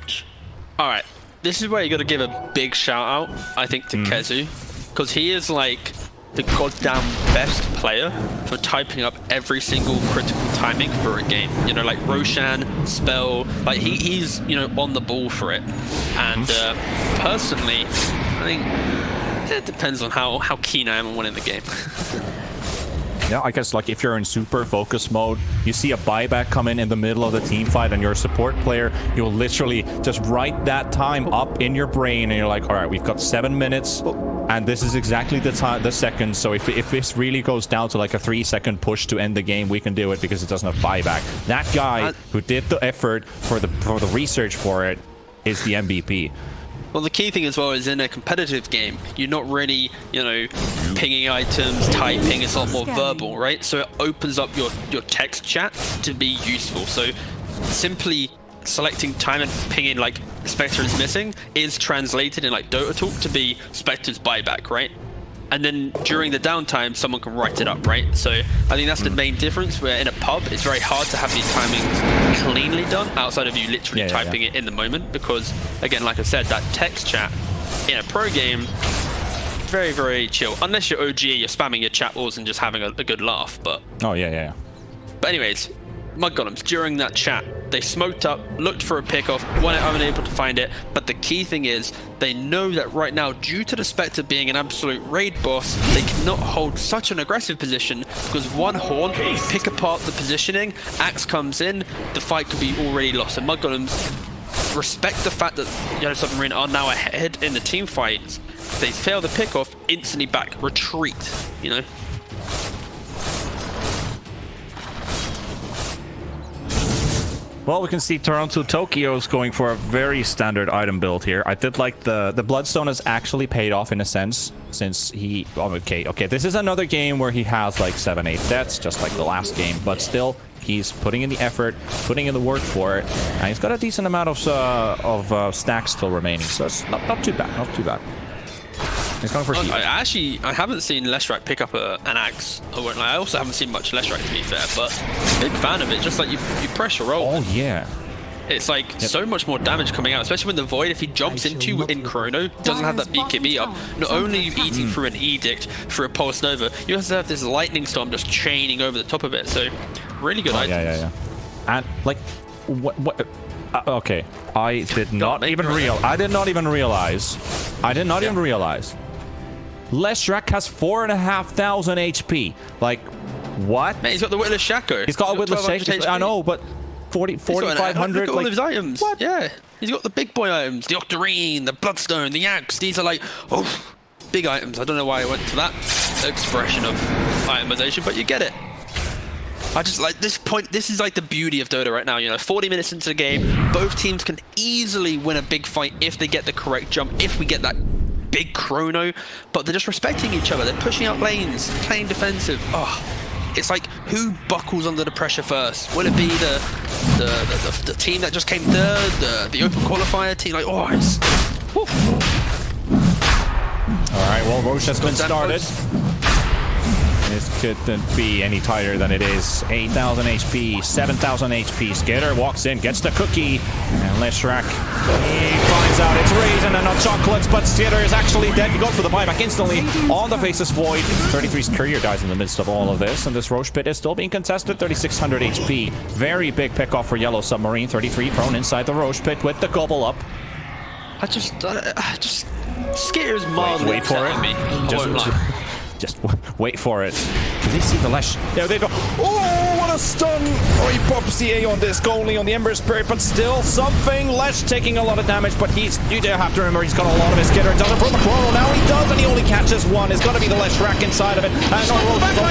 All right, this is where you got to give a big shout out, I think, to Kezu, because he is like the goddamn best player for typing up every single critical timing for a game. You know, like Roshan, Spell, like he's you know on the ball for it. And personally, I think it depends on how keen I am on winning the game. Yeah, I guess like if you're in super focus mode, you see a buyback come in the middle of the team fight and you're a support player, you'll literally just write that time up in your brain and you're like, all right, we've got 7 minutes and this is exactly the second. So if this really goes down to like a 3-second push to end the game, we can do it because it doesn't have buyback. That guy who did the effort for the research for it is the MVP. Well, the key thing as well is in a competitive game, you're not really, you know, pinging items, typing, it's a lot more verbal, right? So it opens up your text chat to be useful. So simply selecting time and pinging like Spectre is missing is translated in like dota2 to be Spectre's buyback, right? And then during the downtime, someone can write it up, right? So I think that's the main difference, where in a pub, it's very hard to have these timings cleanly done outside of you literally typing it in the moment. Because, again, like I said, that text chat in a pro game, very, very chill. Unless you're OG, you're spamming your chat walls and just having a good laugh. But oh, yeah. But anyways, mudgolems during that chat. They smoked up, looked for a pickoff, weren't unable to find it. But the key thing is, they know that right now, due to the Spectre being an absolute raid boss, they cannot hold such an aggressive position because one horn pick apart the positioning, Axe comes in, the fight could be already lost. And mudgolems respect the fact that YeS Submarine are now ahead in the team fights. If they fail the pickoff, instantly back, retreat, you know? Well, we can see Toronto Tokyo's going for a very standard item build here. I did like the Bloodstone has actually paid off in a sense, since he... Okay, this is another game where he has like 7-8 deaths, just like the last game, but still, he's putting in the effort, putting in the work for it, and he's got a decent amount of stacks still remaining, so it's not too bad, not too bad. He's going for I haven't seen Leshrac pick up an axe. I also haven't seen much Leshrac, to be fair, but big fan of it. Just like you pressure roll. Oh yeah. It's like so much more damage coming out, especially when the Void, if he jumps into in Chrono, doesn't have that BKB up. Not only are you eating through an Edict, through a Pulse Nova, you also have this Lightning Storm just chaining over the top of it. So really good items. Yeah. And like, what? Okay, I did not even realize. Leshrac has 4,500 HP. Like, what? Man, he's got the Witless Shaco. He's got a Witless Shaco. I know, but 4,500. Look at all of his items. What? Yeah, he's got the big boy items, the Octarine, the Bloodstone, the Axe. These are like, oh, big items. I don't know why I went to that expression of itemization, but you get it. I just like this point. This is like the beauty of Dota right now. You know, 40 minutes into the game, both teams can easily win a big fight if they get the correct jump. If we get that big chrono, but they're just respecting each other. They're pushing out lanes, playing defensive. Oh, it's like who buckles under the pressure first? Will it be the team that just came third, the open qualifier team? Like, oh, it's. Whew. All right. Well, Roche has been started. This couldn't be any tighter than it is. 8,000 HP, 7,000 HP. Skitter walks in, gets the cookie, and Leshrac, he finds out it's raisin and not chocolates, but Skitter is actually dead. He goes for the buyback instantly on the Faceless Void. 33's career dies in the midst of all of this, and this Roche pit is still being contested. 3,600 HP. Very big pickoff for YeS Submarine. 33 prone inside the Roche pit with the gobble up. I just Skitter's mildly wait for it. Me. Just wait for it. Do they see the Lesh? There they go. Oh, what a stun! Oh, he pops the A on this, only on the Ember Spirit, but still something. Lesh taking a lot of damage, but you do have to remember he's got a lot of his Skitter. Doesn't from the Chrono. Now he does, and he only catches one. It's got to be the Leshrac inside of it. And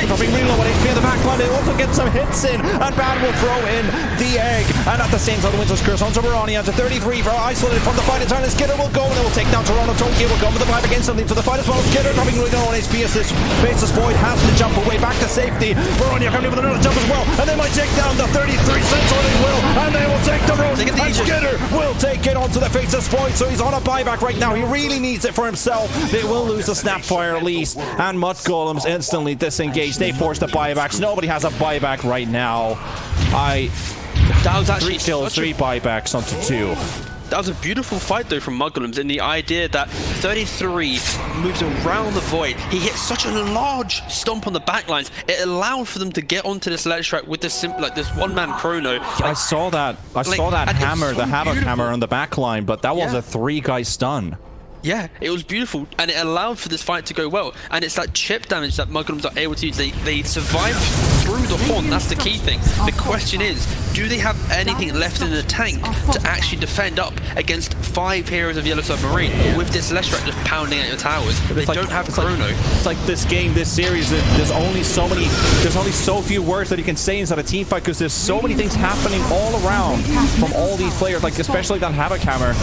dropping really low on HP in the backline. They also get some hits in, and Bad will throw in the egg. And at the same time, the Winter's Curse onto Barani, to 33 for isolated from the fight. Entirely Skitter will go, and they will take down Toronto. Tokyo will go with the buyback instantly to the fight as well. Skitter dropping really low on HP as this Faceless Void has to jump away back to safety. Baronia coming in with another jump as well, and they might take down the 33 cents, or they will, and they will take the road. And Skitter will take it onto the Faceless Void, so he's on a buyback right now. He really needs it for himself. They will lose the Snapfire at least, and Mudgolems instantly disengage. They force the buybacks. Nobody has a buyback right now. That was actually 3 kills, 3 buybacks onto 2. That was a beautiful fight, though, from mudgolems, in the idea that 33 moves around the Void. He hit such a large stomp on the backlines. It allowed for them to get onto this Leshrac with this this one-man chrono. Yeah, I saw that. I saw that hammer, the Havoc hammer on the backline, but that was a 3-guy stun. Yeah, it was beautiful, and it allowed for this fight to go well. And it's that chip damage that mudgolems are able to use. They survive through the horn. That's the key thing. The question is, do they have anything left in the tank to actually defend up against 5 heroes of YeS Submarine with this Leshrac just pounding at your towers? They don't have Chrono. It's like this game, this series, there's only so few words that you can say inside a team fight, because there's so many things happening all around from all these players, like especially that Havoc hammer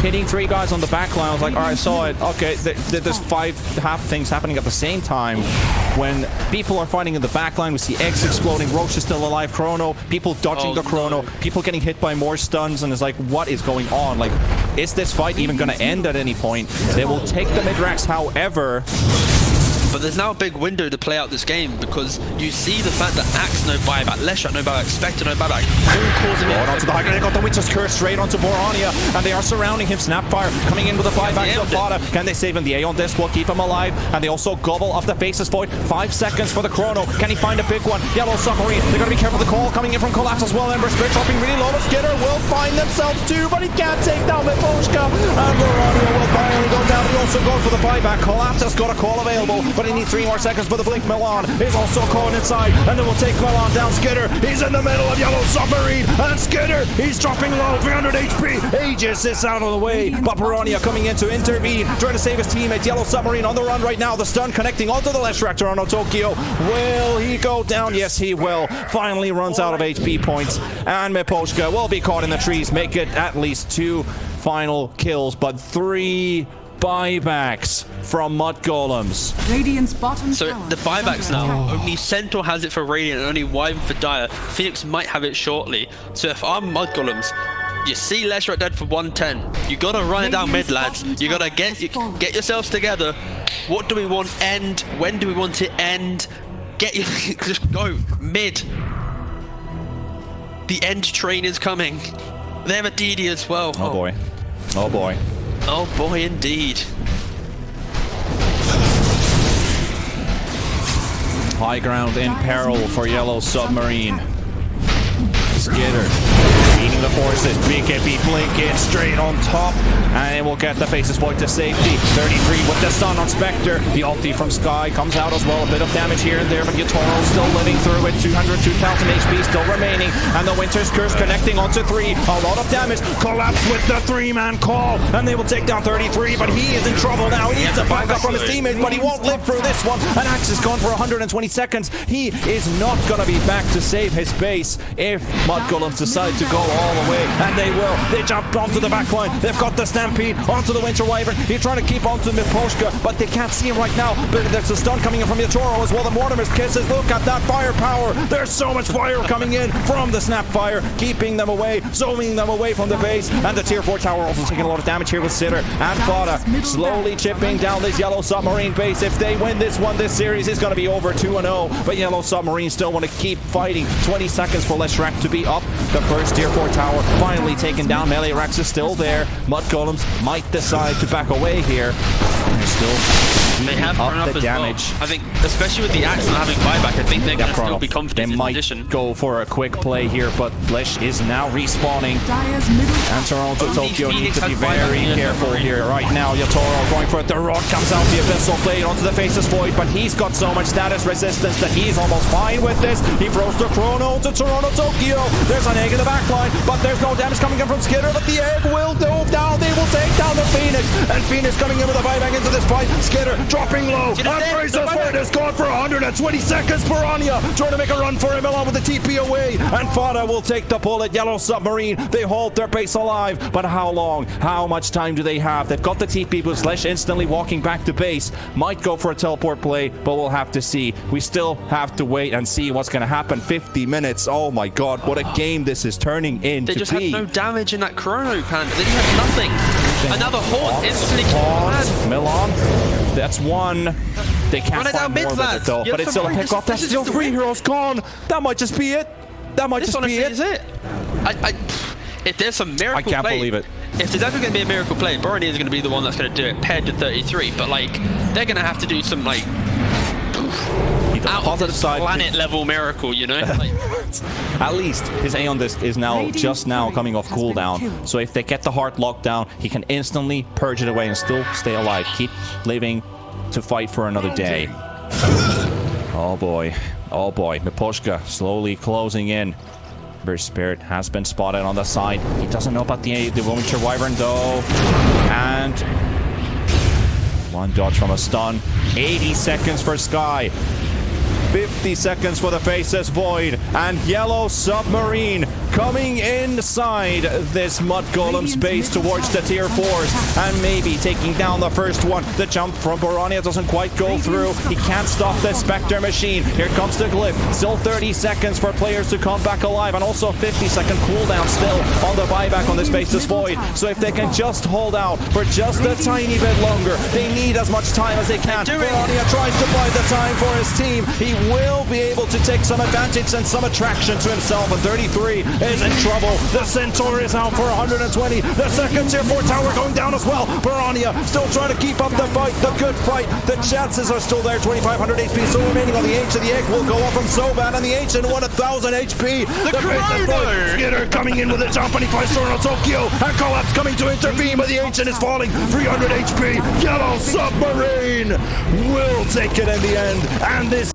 hitting 3 guys on the back line. I was like, alright, I saw it. Okay, there's 5 things happening at the same time. When people are fighting in the back line, we see eggs exploding, Roche is still alive, Chrono, people dodging the Chrono, people getting hit by more stuns, and it's like, what is going on? Like, is this fight even going to end at any point? They will take the mid-racks, however, But there's now a big window to play out this game because you see the fact that Axe no buyback, Leshrac no buyback, Spectre no buyback, all causing it. Onto the high ground, they got the Witch's Curse straight onto Borania, and they are surrounding him. Snapfire coming in with a buyback to Fada. Can they save him? The Aeon Disc will keep him alive, and they also gobble off the Faceless Void. 5 seconds for the chrono. Can he find a big one? Yellow Submarine. They're going to be careful of the call coming in from Collapse as well. Ember Spirit dropping really low. Skitter will find themselves too, but he can't take down Miposhka. And Borania will finally go down. He also goes for the buyback. Collapse has got a call available, but he needs 3 more seconds for the blink. Milan is also caught inside, and then we'll take Milan down. Skitter, he's in the middle of Yellow Submarine, and Skitter, he's dropping low, 300 HP. Aegis is out of the way, but Borania coming in to intervene, trying to save his teammates. Yellow Submarine on the run right now. The stun connecting onto the Leshrac Toronto Tokyo. Will he go down? Yes, he will. Finally runs out of HP points, and Miposhka will be caught in the trees. Make it at least 2 final kills, but 3 buybacks from Mudgolems. Radiant's bottom So tower the is buybacks under now, attack. only Centaur has it for Radiant and only Wyvern for Dire. Phoenix might have it shortly. So if I'm Mudgolems, you see Leshrac dead for 110. You gotta run it down mid, lads. You gotta get yourselves together. What do we want end? When do we want it end? Just go mid. The end train is coming. They have a DD as well. Oh boy. Oh boy. Oh boy, indeed. High ground in peril for Yellow Submarine. Skitter eating the forces. BKB blink in straight on top, and it will get the Faceless Void to safety. 33 with the stun on Spectre. The ulti from Sky comes out as well. A bit of damage here and there, but Yatoro still living through it. 202,000 HP still remaining, and the Winter's Curse connecting onto 3. A lot of damage. Collapse with the 3-man call, and they will take down 33, but he is in trouble now. He needs a backup from his teammates, but he won't live through this one. And Axe is gone for 120 seconds. He is not going to be back to save his base if Mudgolems decide to go all the way, and they will. They jump onto the back line. They've got the Stampede onto the Winter Wyvern. He's trying to keep onto Miposhka, but they can't see him right now. But there's a stun coming in from Yatoro as well. The Mortimer's Kisses. Look at that firepower. There's so much fire coming in from the Snapfire, keeping them away, zooming them away from the base. And the Tier 4 tower also taking a lot of damage here with Sitter and Fada slowly chipping down this Yellow Submarine base. If they win this one, this series is going to be over 2-0. But Yellow Submarine still want to keep fighting. 20 seconds for Leshrac to be up. The first Tier 4 tower finally taken down. Melee Rax is still there. Mudgolems might decide to back away here. They're still They have up run up the as damage. well. I think, especially with the Axe not having buyback, I think they're going to still be They confident in might position. go for a quick play here, but Lesh is now respawning. Dire's middle And Toronto Only Tokyo needs Phoenix to be has buyback very in careful the here. Right now, Yatoro going for it. The rod comes out, the Abyssal Blade onto the Faceless Void, but he's got so much status resistance that he's almost fine with this. He throws the Chrono to Toronto Tokyo. There's an egg in the back line, but there's no damage coming in from Skitter, but the egg will dove down. They will take down the Phoenix, and Phoenix coming in with a buyback into this fight. Skitter dropping low, and Faceless Void is gone for 120 seconds. Piranha trying to make a run for him along with the TP away, and Fada will take the bullet. Yellow Submarine, they hold their base alive, but how long? How much time do they have? They've got the TP boost. Lesh instantly walking back to base. Might go for a teleport play, but we'll have to see. We still have to wait and see what's going to happen. 50 minutes. Oh my god, what a game this is turning into. They just had no damage in that Chrono Panda. They just had nothing. Another Haunt instantly killed. Milan, that's one. They can't Run it find down mid, more with it lads. though, You're but it's still a fine. pick off. That's This is still just 3 the win. heroes gone. That might just be it. That might This just be honestly it. is it. If there's some miracle I can't play, believe it. If there's ever going to be a miracle play, Borony is going to be the one that's going to do it paired to 33. But like, they're going to have to do some like out of this planet level miracle, you know? Like, At least his Aeon Disc is now just now coming off cooldown. So if they get the heart locked down, he can instantly purge it away and still stay alive. Keep living to fight for another day. Oh boy. Oh boy. Miposhka slowly closing in. Burst Spirit has been spotted on the side. He doesn't know about the Winter Wyvern though. And one dodge from a stun. 80 seconds for Sky. 50 seconds for the Faceless Void, and Yellow Submarine coming inside this Mud Golem's base towards the tier 4s and maybe taking down the first one. The jump from Barania doesn't quite go through. He can't stop the Spectre machine. Here comes the Glyph. Still 30 seconds for players to come back alive, and also 50-second cooldown still on the buyback on this base's Void. So if they can just hold out for just a tiny bit longer, they need as much time as they can. Barania tries to buy the time for his team. He will be able to take some advantage and some attraction to himself, and 33 is in trouble. The Centaur is out for 120. The second tier 4 tower going down as well. Barania still trying to keep up the fight, the good fight. The chances are still there. 2,500 HP still remaining on the Ancient. The egg will go up from Soban, and the Ancient 1,000 HP. The Chrono! Skitter coming in with a jump, and he finds Storm on Tokyo, and Collapse coming to intervene, but the Ancient is falling. 300 HP. Yellow Submarine will take it in the end, and this